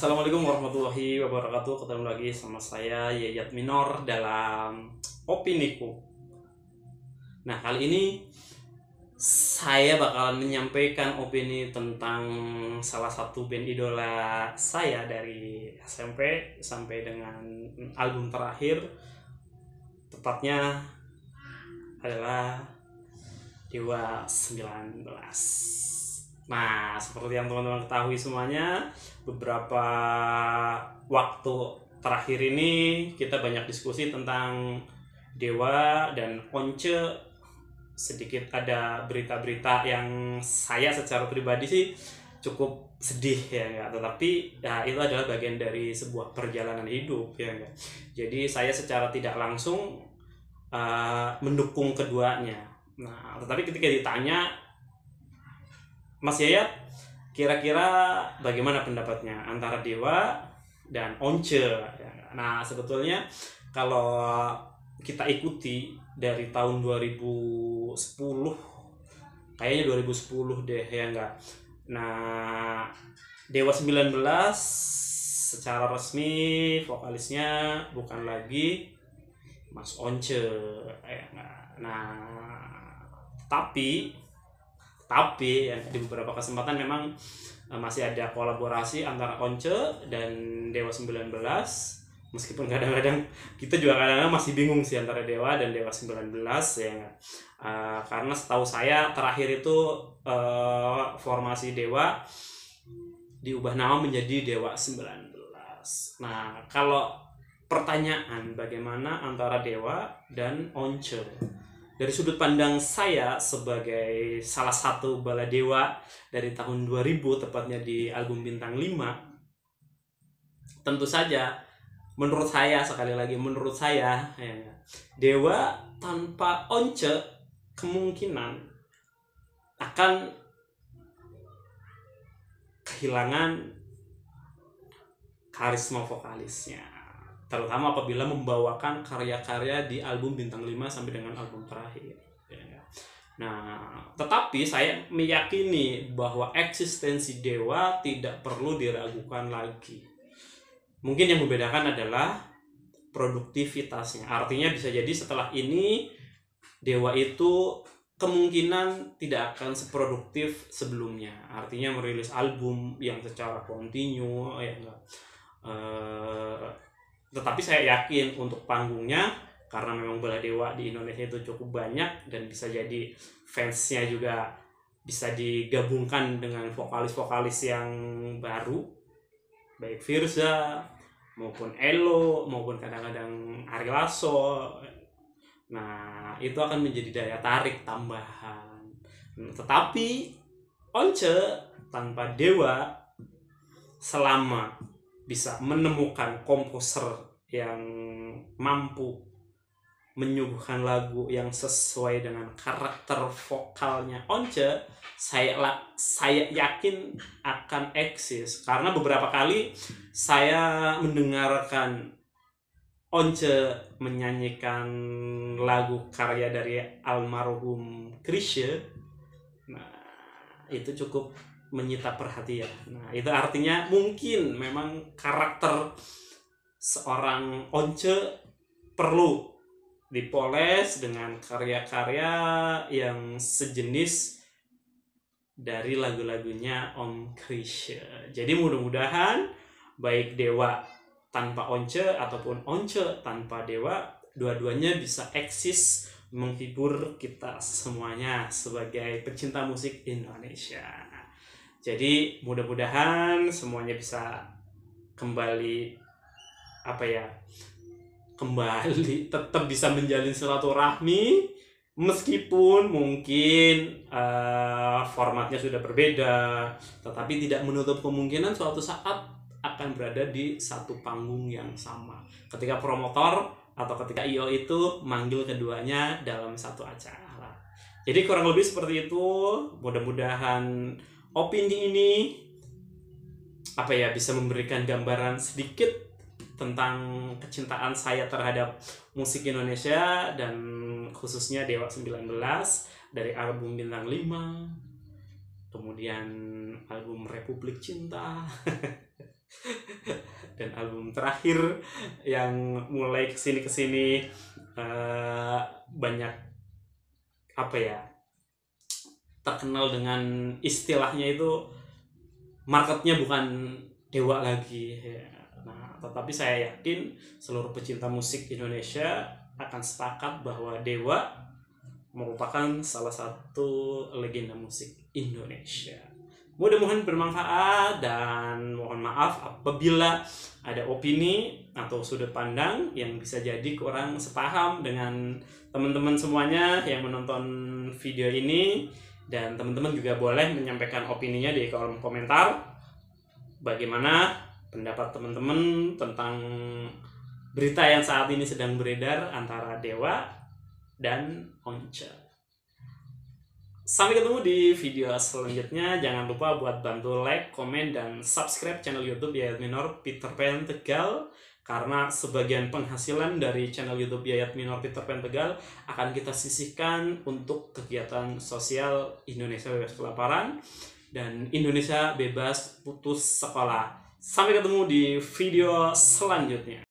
Assalamualaikum warahmatullahi wabarakatuh. Ketemu lagi sama saya Yayat Minor dalam Opiniku. Nah, kali ini saya bakalan menyampaikan opini tentang salah satu band idola saya dari SMP sampai dengan album terakhir. Tepatnya adalah Dewa 19. Nah, seperti yang teman-teman ketahui semuanya, beberapa waktu terakhir ini kita banyak diskusi tentang Dewa dan Once. Sedikit ada berita-berita yang saya secara pribadi sih cukup sedih ya enggak, tetapi ya itu adalah bagian dari sebuah perjalanan hidup ya enggak. Jadi saya secara tidak langsung mendukung keduanya. Nah, tetapi ketika ditanya, Mas Yayat, kira-kira bagaimana pendapatnya antara Dewa dan Once? Nah, sebetulnya kalau kita ikuti dari tahun 2010, kayaknya 2010 deh ya enggak. Nah, Dewa 19 secara resmi vokalisnya bukan lagi Mas Once ya enggak. Nah, tapi ya, di beberapa kesempatan memang masih ada kolaborasi antara Once dan Dewa 19, meskipun kadang-kadang kita juga kadang-kadang masih bingung sih antara Dewa dan Dewa 19 ya. Karena setahu saya terakhir itu formasi Dewa diubah nama menjadi Dewa 19. Nah, kalau pertanyaan bagaimana antara Dewa dan Once dari sudut pandang saya sebagai salah satu baladewa dari tahun 2000, tepatnya di album Bintang 5, tentu saja menurut saya, sekali lagi menurut saya ya, Dewa tanpa Once kemungkinan akan kehilangan karisma vokalisnya, terutama apabila membawakan karya-karya di album Bintang 5 sampai dengan album terakhir. Nah, tetapi saya meyakini bahwa eksistensi Dewa tidak perlu diragukan lagi. Mungkin yang membedakan adalah produktivitasnya. Artinya bisa jadi setelah ini Dewa itu kemungkinan tidak akan seproduktif sebelumnya. Artinya merilis album yang secara kontinu ya enggak. Tetapi saya yakin untuk panggungnya, karena memang baladewa di Indonesia itu cukup banyak dan bisa jadi fansnya juga bisa digabungkan dengan vokalis-vokalis yang baru, baik Firza maupun Elo maupun kadang-kadang Ari Lasso. Nah, itu akan menjadi daya tarik tambahan. Tetapi Once tanpa Dewa, selama bisa menemukan komposer yang mampu menyuguhkan lagu yang sesuai dengan karakter vokalnya Once, saya yakin akan eksis. Karena beberapa kali saya mendengarkan Once menyanyikan lagu karya dari almarhum Chrisye. Nah, itu cukup menyita perhatian. Nah, itu artinya mungkin memang karakter seorang Once perlu dipoles dengan karya-karya yang sejenis dari lagu-lagunya Om Chrisye. Jadi mudah-mudahan baik Dewa tanpa Once ataupun Once tanpa Dewa, dua-duanya bisa eksis menghibur kita semuanya sebagai pecinta musik Indonesia. Jadi mudah-mudahan semuanya bisa kembali tetap bisa menjalin silaturahmi, meskipun mungkin formatnya sudah berbeda, tetapi tidak menutup kemungkinan suatu saat akan berada di satu panggung yang sama ketika promotor atau ketika IO itu manggil keduanya dalam satu acara. Jadi kurang lebih seperti itu. Mudah-mudahan opini ini bisa memberikan gambaran sedikit tentang kecintaan saya terhadap musik Indonesia dan khususnya Dewa 19 dari album Bintang 5, kemudian album Republik Cinta Dan album terakhir yang mulai kesini banyak apa ya, terkenal dengan istilahnya itu marketnya bukan Dewa lagi ya. Nah, tetapi saya yakin seluruh pecinta musik Indonesia akan sepakat bahwa Dewa merupakan salah satu legenda musik Indonesia. Mudah-mudahan bermanfaat, dan mohon maaf apabila ada opini atau sudut pandang yang bisa jadi kurang sepaham dengan teman-teman semuanya yang menonton video ini. Dan teman-teman juga boleh menyampaikan opininya di kolom komentar. Bagaimana pendapat teman-teman tentang berita yang saat ini sedang beredar antara Dewa dan Once. Sampai ketemu di video selanjutnya. Jangan lupa buat bantu like, komen, dan subscribe channel YouTube Yayat Minor Peter Pan Tegal, karena sebagian penghasilan dari channel YouTube Yayat Minor Peter Pan Tegal akan kita sisihkan untuk kegiatan sosial Indonesia Bebas Kelaparan dan Indonesia Bebas Putus Sekolah. Sampai ketemu di video selanjutnya.